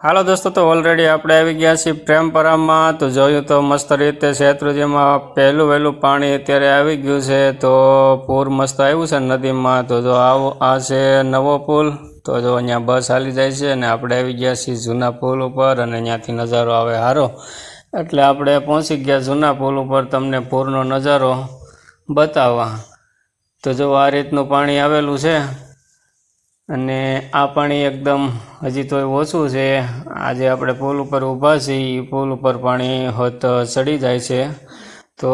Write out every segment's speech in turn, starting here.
હાલો દોસ્તો, તો ઓલરેડી આપણે આવી ગયા છીએ પ્રેમપરામાં। તો જોયું તો મસ્ત રીતે શેત્રુંજીમાં પહેલું વહેલું પાણી અત્યારે આવી ગયું છે। તો પૂર મસ્ત આવ્યું છે નદીમાં। તો જો આ છે નવો પુલ। તો જો અહીંયા બસ હાલી જાય છે અને આપણે આવી ગયા છીએ જૂના પુલ ઉપર અને અહીંયાથી નજારો આવે સારો, એટલે આપણે પહોંચી ગયા જૂના પુલ ઉપર તમને પૂરનો નજારો બતાવવા। તો જો આ રીતનું પાણી આવેલું છે અને આ પાણી એકદમ હજી તો ઓછું છે। આજે આપણે પુલ ઉપર ઊભા છીએ, પુલ ઉપર પાણી હોત ચડી જાય છે। તો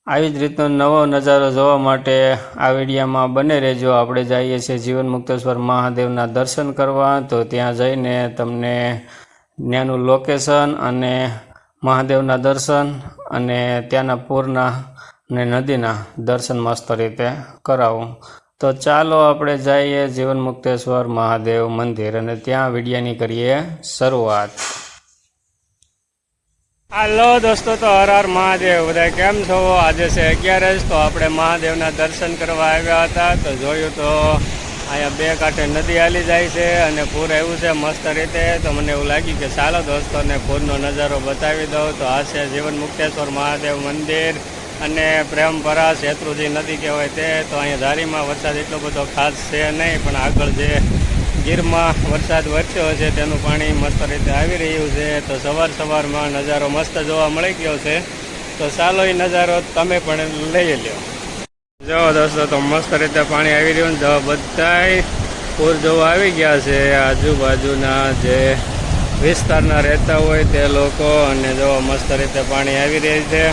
આવી જ રીતનો નવો નજારો જોવા માટે આ વિડીયોમાં બને રહેજો। આપણે જઈએ છીએ જીવન મુક્તેશ્વર મહાદેવના દર્શન કરવા। તો ત્યાં જઈને તમને ત્યાંનું લોકેશન અને મહાદેવના દર્શન અને ત્યાંના પૂરના અને નદીના દર્શન મસ્ત રીતે કરાવું। તો ચાલો આપણે જઈએ જીવન મુક્તેશ્વર મહાદેવ મંદિર અને ત્યાં વિડીયોની કરીએ શરૂઆત। હાલો દોસ્તો, તો હર હર મહાદેવ। બધા કેમ છો? આજે છે 11 તો આપણે મહાદેવના દર્શન કરવા આવ્યા હતા। તો જોયું તો અહીંયા બે કાંઠે નદી હાલી જાય છે અને પૂર આવ્યું છે મસ્ત રીતે। તો મને એવું લાગ્યું કે ચાલો દોસ્તોને પૂરનો નજારો બતાવી દઉં। તો આ છે જીવન મુક્તેશ્વર મહાદેવ મંદિર અને પ્રેમપરા શેત્રુંજી નદી કહેવાય તે। તો અહીંયા ધારીમાં વરસાદ એટલો બધો ખાસ છે નહીં, પણ આગળ જે ગીરમાં વરસાદ વરસ્યો છે તેનું પાણી મસ્ત રીતે આવી રહ્યું છે। તો સવારમાં નજારો મસ્ત જોવા મળી ગયો છે। તો ચાલો એ નજારો તમે પણ લઈ લ્યો। જો દોસ્તો, તો મસ્ત રીતે પાણી આવી રહ્યું છે। બધાય પૂર જોવા આવી ગયા છે, આજુબાજુના જે વિસ્તારના રહેતા હોય તે લોકો। અને જો મસ્ત રીતે પાણી આવી રહ્યું છે,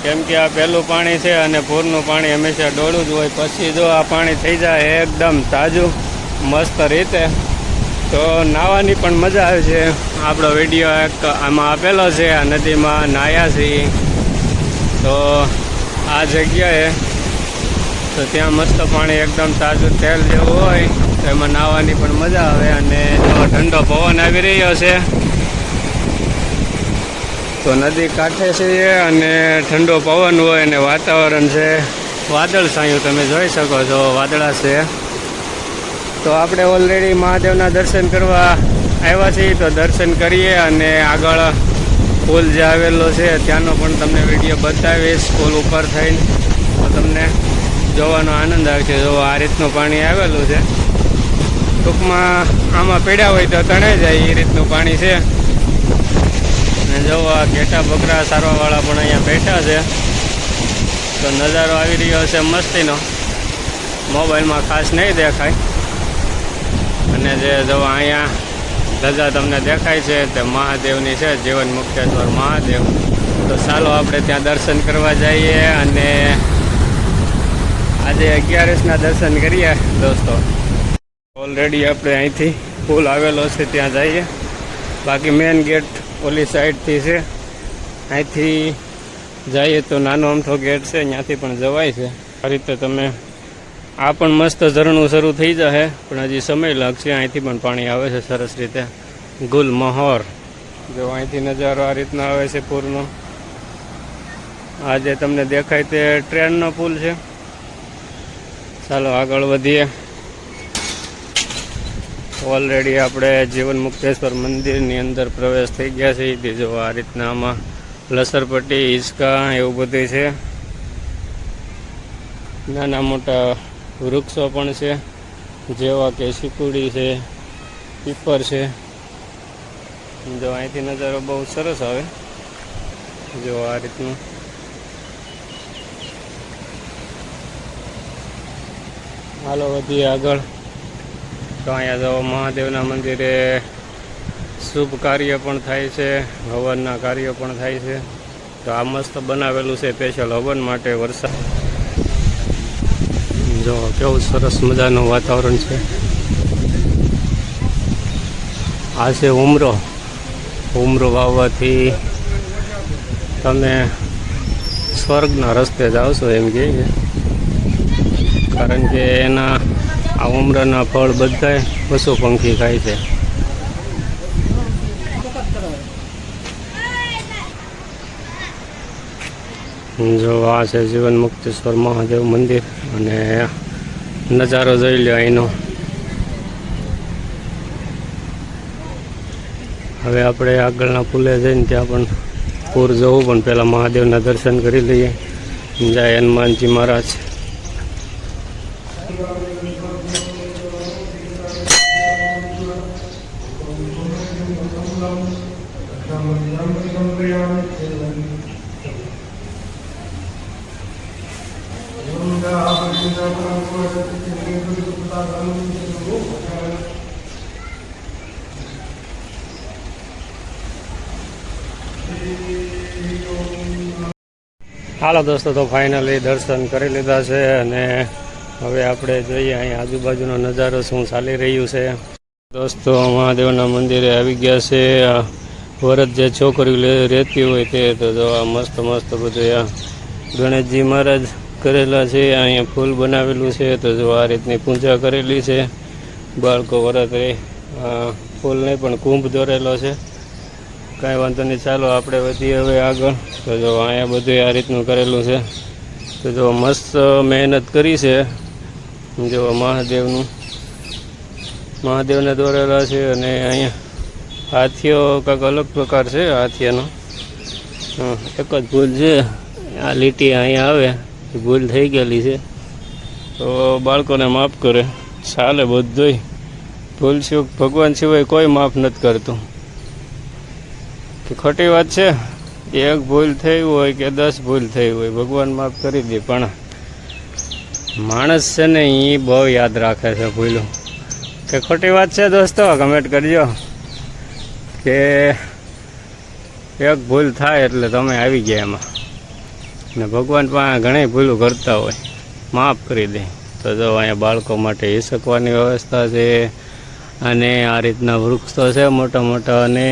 કેમ કે આ પહેલું પાણી છે અને પૂરનું પાણી હંમેશા ડોળું જ હોય। પછી જો આ પાણી થઈ જાય એકદમ તાજું મસ્ત રીતે, તો નાહવાની પણ મજા આવે છે। આપણો વિડીયો એક આમાં આપેલો છે, આ નદીમાં નાહ્યા છીએ તો આ જગ્યાએ। તો ત્યાં મસ્ત પાણી એકદમ તાજું તેલ જેવું હોય, તો એમાં નાહવાની પણ મજા આવે। અને જો ઠંડો પવન આવી રહ્યો છે, તો નદી કાંઠે છે અને ઠંડો પવન હોય અને વાતાવરણ છે વાદળછાયું, તમે જોઈ શકો છો વાદળા છે। તો આપણે ઓલરેડી મહાદેવના દર્શન કરવા આવ્યા છીએ, તો દર્શન કરીએ અને આગળ પુલ જે આવેલો છે ત્યાંનો પણ તમને વિડીયો બતાવીશ પુલ ઉપર થઈને। તો તમને જોવાનો આનંદ આવશે। જો આ રીતનું પાણી આવેલું છે, ટૂંકમાં આમાં પીડ્યા હોય તો તણાઈ જાય એ રીતનું પાણી છે। અને જો આ ઘેટા બકરા સારવાવાળા પણ અહીંયા બેઠા છે। તો નજારો આવી રહ્યો છે મસ્તીનો, મોબાઈલમાં ખાસ નહીં દેખાય। અને જે જો અહીંયા ધજા તમને દેખાય છે તે મહાદેવની છે, જીવન મુક્તેશ્વર મહાદેવ। તો ચાલો આપણે ત્યાં દર્શન કરવા જઈએ અને આજે 11ના દર્શન કરીએ દોસ્તો। ઓલરેડી આપણે અહીંથી પુલ આવેલો છે ત્યાં જઈએ, બાકી મેઇન ગેટ ઓલી સાઈડથી છે, અહીંથી જઈએ તો નાનો અમથો ગેટ છે, ત્યાંથી પણ જવાય છે। આ રીતે તમે આ પણ મસ્ત ઝરણું શરૂ થઈ જશે, પણ હજી સમય લાગશે। અહીંથી પણ પાણી આવે છે સરસ રીતે ગુલમહોર। જો અહીંથી નજારો આ રીતનો આવે છે પૂરનો। આજે તમને દેખાય તે ટ્રેનનો પુલ છે। ચાલો આગળ વધીએ। ઓલરેડી આપણે જીવન મુક્તેશ્વર મંદિરની અંદર પ્રવેશ થઈ ગયા છે। જો આ રીતના આમાં લસરપટ્ટી, હિંચકા એવું બધું છે, નાના મોટા વૃક્ષો પણ છે, જેવા કે શીકુડી છે, પીપર છે। જો અહીંથી નજારો બહુ સરસ આવે, જો આ રીતનું। હાલો વધીએ આગળ। તો અહીંયા જો મહાદેવના મંદિરે શુભ કાર્ય પણ થાય છે, હવનના કાર્યો પણ થાય છે। તો આ મસ્ત બનાવેલું છે સ્પેશિયલ હવન માટે વરસાદ। જો કેવું સરસ મજાનું વાતાવરણ છે। આ છે ઉમરો વાવવાથી તમે સ્વર્ગના રસ્તે જાઓ છો એમ કહે છે, કારણ કે એના આ ઉમરાના ફળ બધાય પશુ પંખી ખાય છે। જો આ છે જીવન મુક્તેશ્વર મહાદેવ મંદિર અને નજારો જોઈ લો અહીંનો। હવે આપણે આગળના પુલે જઈને ત્યાં પણ પૂર જવું, પણ પહેલાં મહાદેવના દર્શન કરી લઈએ. જય હનુમાનજી મહારાજ. હાલો દોસ્તો, તો ફાઇનલી દર્શન કરી લીધા છે અને હવે આપણે જોઈએ અહીં આજુબાજુનો નજારો શું ચાલી રહ્યું છે. દોસ્તો, મહાદેવના મંદિરે આવી ગયા છે. વરદ જે છોકરીઓ રહેતી હોય તે તો જો આ મસ્ત મસ્ત બધું ગણેશજી મહારાજ કરેલા છે. અહીંયા ફૂલ બનાવેલું છે, તો જો આ રીતની પૂજા કરેલી છે. બાળકો વરદ રહે ફૂલ નહીં પણ કુંભ દોરેલો છે. કાંઈ વાંધો નહીં, ચાલો આપણે વધીએ હવે આગળ. તો જો અહીંયા બધું આ રીતનું કરેલું છે. તો જો મસ્ત મહેનત કરી છે. જો મહાદેવને દોરેલા છે. અને અહીંયા હાથીઓ કાંઈક અલગ પ્રકાર છે હાથીઓનો. એક જ ભૂલ છે, આ લીટી અહીંયા આવે એ ભૂલ થઈ ગયેલી છે, તો બાળકોને માફ કરે. ચાલે બધુંય, ભૂલ સિવાય ભગવાન સિવાય કોઈ માફ નથી કરતું. કે ખોટી વાત છે, એક ભૂલ થઈ હોય કે 10 ભૂલ થઈ હોય ભગવાન માફ કરી દે, પણ માણસ છે ને એ બહુ યાદ રાખે છે ભૂલું. કે ખોટી વાત છે દોસ્તો? કમેન્ટ કરજો કે એક ભૂલ થાય એટલે તમે આવી ગયા એમાં, ને ભગવાન પણ ઘણી ભૂલો કરતા હોય, માફ કરી દે. તો જો અહીંયા બાળકો માટે હિસકવાની વ્યવસ્થા છે, અને આ રીતના વૃક્ષો છે મોટા મોટા, અને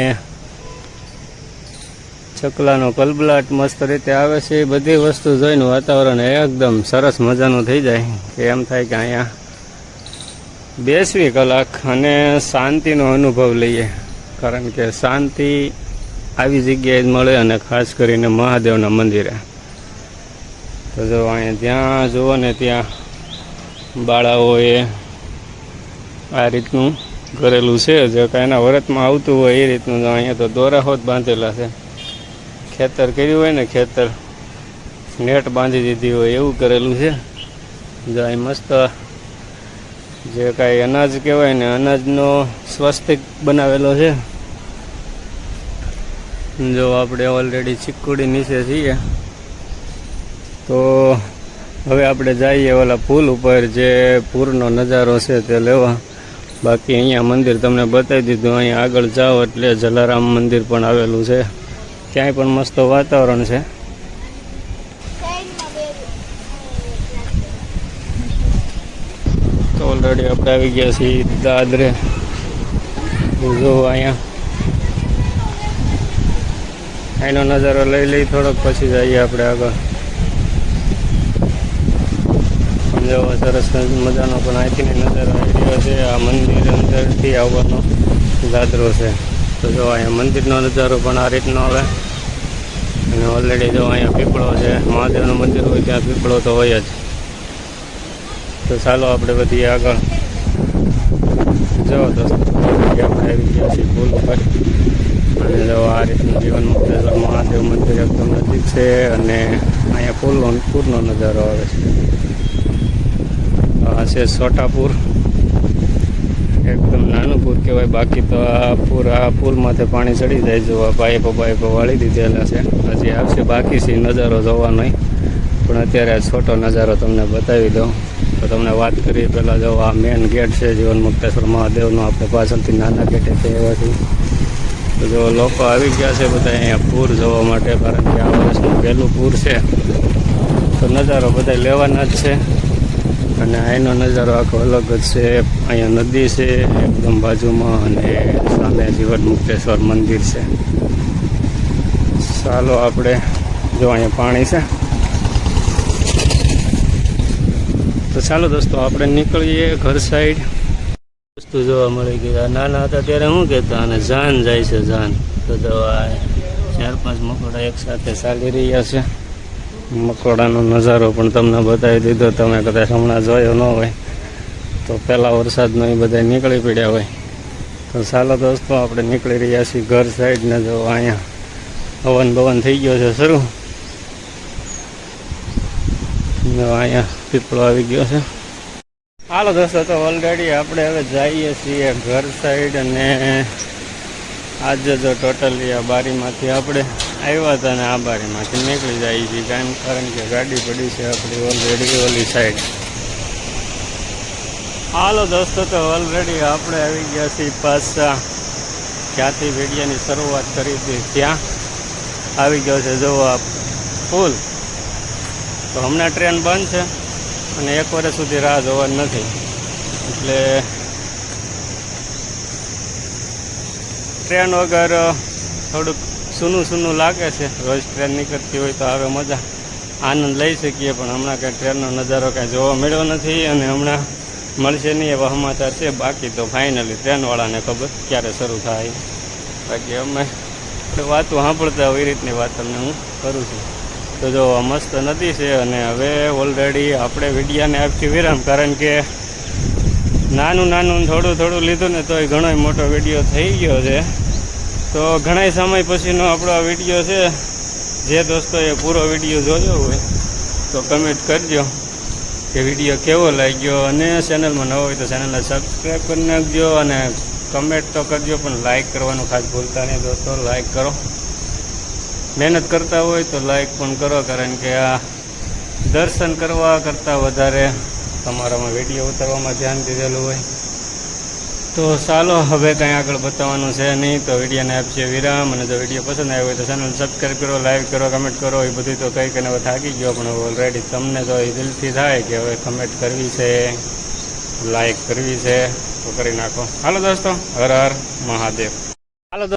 ચકલાનો કલબલાટ મસ્ત રીતે આવે છે. એ બધી વસ્તુ જોઈને વાતાવરણ એકદમ સરસ મજાનું થઈ જાય, કે એમ થાય કે અહીંયા બેસવી કલાક અને શાંતિનો અનુભવ લઈએ. કારણ કે શાંતિ આવી જગ્યાએ જ મળે, અને ખાસ કરીને મહાદેવના મંદિરે. તો જો અહીંયા જ્યાં જુઓ ને ત્યાં બાળાઓએ આ રીતનું કરેલું છે, જે કાંઈ એના વ્રતમાં આવતું હોય એ રીતનું. અહીંયા તો દોરાહો જ બાંધેલા છે. ખેતર કર્યું હોય ને, ખેતર નેટ બાંધી દીધી હોય એવું કરેલું છે. જો અહીં મસ્ત જે કાંઈ અનાજ કહેવાય ને, અનાજનો સ્વસ્તિક બનાવેલો છે. જો આપણે ઓલરેડી ચીકુડી નીચે છીએ, તો હવે આપણે જઈએ ઓલા પુલ ઉપર, જે પૂરનો નજારો છે તે લેવા. બાકી અહીંયા મંદિર તમને બતાવી દીધું. અહીંયા આગળ જાઓ એટલે જલારામ મંદિર પણ આવેલું છે. ક્યાંય પણ મસ્ત વાતાવરણ છે. તો ઓલરેડી આપણે આવી ગયા છીએ દાદરે. જો અહીંનો નજારો લઈ લઈ થોડોક, પછી જઈએ આપણે આગળ. જો સરસ મજાનો પણ અહીંથી નજારો આવી રહ્યો છે. આ મંદિર અંદરથી આવવાનો દાદરો છે. તો જો અહીંયા મંદિરનો નજારો પણ આ રીતનો આવે. અને ઓલરેડી જો અહીંયા પીપળો છે, મહાદેવનું મંદિર હોય ત્યાં પીપળો તો હોય જ. તો ચાલો આપણે વધીએ આગળ. જો દોસ્તો, આપણે આવી ગયા છીએ પુલ ઉપર. અને જો આ રીતનું જીવન મુક્તેશ્વર મહાદેવ મંદિર એકદમ નજીક છે, અને અહીંયા પૂરનો નજારો આવે છે. આ છે છોટાપુર. એકદમ નાનું પૂર કહેવાય. બાકી તો આ પુલમાંથી પાણી ચડી જાય. જો આ પાઇપો વાળી દીધેલા છે. હજી આવશે બાકી છે નજારો જોવાનો, પણ અત્યારે આ છોટો નજારો તમને બતાવી દઉં. તો તમને વાત કરીએ પહેલાં, જો આ મેન ગેટ છે જીવન મુક્તેશ્વર મહાદેવનો. આપણે પાછળથી નાના ગેટે કહેવાથી. તો જો લોકો આવી ગયા છે બધા અહીંયા પૂર જોવા માટે, કારણ કે આ વર્ષનું પહેલું પૂર છે. તો નજારો બધા લેવાના જ છે. અને અહીંનો નજારો આખો અલગ જ છે. અહીંયા નદી છે એકદમ બાજુમાં, અને સામે જીવન મુક્તેશ્વર મંદિર છે. ચાલો આપણે, જો અહીંયા પાણી છે, તો ચાલો દોસ્તો આપણે નીકળીએ ઘર સાઈડ. વસ્તુ જોવા મળી ગઈ. નાના હતા ત્યારે શું કહેતા, અને જાન જાય છે જાન. તો જો આ 4-5 મકોડા એકસાથે ચાલી રહ્યા છે. મકોડાનો નજારો પણ તમને બતાવી દીધો. તમે કદાચ હમણાં જોયો ન હોય તો પહેલાં વરસાદનો એ બધા નીકળી પડ્યા હોય. તો ચાલો દોસ્તો, આપણે નીકળી રહ્યા છીએ ઘર સાઈડ ને. જો અહીંયા હવન ભવન થઈ ગયો છે શરૂ. જો અહીંયા પીપળો આવી ગયો છે. હાલો દોસ્તો, તો ઓલરેડી આપણે હવે જઈએ છીએ ઘર સાઈડ. અને આજે જો ટોટલી આ બારીમાંથી આપણે આવ્યા હતા ને આ બારીમાંથી નીકળી જઈએ છીએ, કારણ કે ગાડી પડી છે આપણી ઓલરેડી ઓલી સાઈડ. હાલો દોસ્તો, તો ઓલરેડી આપણે આવી ગયા છીએ પાછા ક્યાંથી વિડીયોની શરૂઆત કરી હતી ત્યાં આવી ગયો છે. જો આ પુલ, તો હમણાં ટ્રેન બંધ છે અને 1 વર્ષ સુધી રાહ જોવાની નથી, એટલે ટ્રેન વગર થોડુંક સૂનું લાગે છે. રોજ ટ્રેન નીકળતી હોય તો હવે મજા આનંદ લઈ શકીએ, પણ હમણાં કંઈ ટ્રેનનો નજારો કાંઈ જોવા મળ્યો નથી અને હમણાં મળશે નહીં એવા સમાચાર છે. બાકી તો ફાઇનલી ટ્રેનવાળાને ખબર ક્યારે શરૂ થાય. બાકી અમે વાતો સાંભળતા હોય એ રીતની વાત તમને હું કરું છું. તો જો મસ્ત નદી છે અને હવે ઓલરેડી આપણે વિડીયાને આપી વિરામ, કારણ કે નાનું થોડું લીધું ને તોય ઘણો મોટો વિડીયો થઈ ગયો છે. તો ઘણા સમય પછીનો આપણો આ વિડીયો છે. જે દોસ્તોએ પૂરો વિડીયો જોયો હોય તો કમેન્ટ કરજો કે વિડીયો કેવો લાગ્યો, અને ચેનલમાં નવો હોય તો ચેનલને સબસ્ક્રાઈબ કરી નાખજો અને કમેન્ટ તો કરજો, પણ લાઈક કરવાનું ખાસ ભૂલતા નહીં દોસ્તો. લાઈક કરો, મહેનત કરતા હોય તો લાઈક પણ કરો, કારણ કે આ દર્શન કરવા કરતાં વધારે તમારામાં વિડીયો ઉતારવામાં ધ્યાન દીધેલું હોય. તો ચાલો, હવે કંઈ આગળ બતાવવાનું છે નહીં, તો વિડીયોને આપશે વિરામ. અને જો વિડીયો પસંદ આવ્યો હોય તો ચેનલ સબસ્ક્રાઈબ કરો, લાઈક કરો, કમેન્ટ કરો. એ બધું તો કંઈક અને હવે થાકી ગયો, પણ ઓલરેડી તમને તો એ દિલથી થાય કે હવે કમેન્ટ કરવી છે, લાઈક કરવી છે, તો કરી નાખો. હાલો દોસ્તો, હર હર મહાદેવ. હાલો.